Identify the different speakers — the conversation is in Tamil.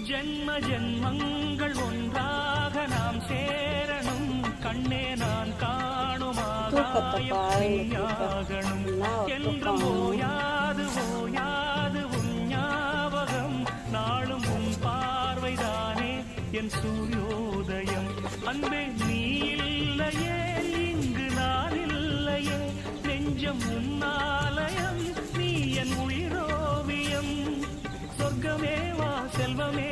Speaker 1: ஜென்ம ஜென்மங்கள் ஒன்றாக நாம் சேரணும் கண்ணே நான் காணும் ஆகாயம் என்றும் ஓயாது ஓயாது உன் ஞாபகம் நாளும் உன் பார்வைதானே என் சூரியோதயம் அன்பே நீ இல்லையே இங்கு நான் இல்லையே நெஞ்சம் உன்னாலயம் நீ என் உயிரோவியம் சொர்க்கமே வா செல்வமே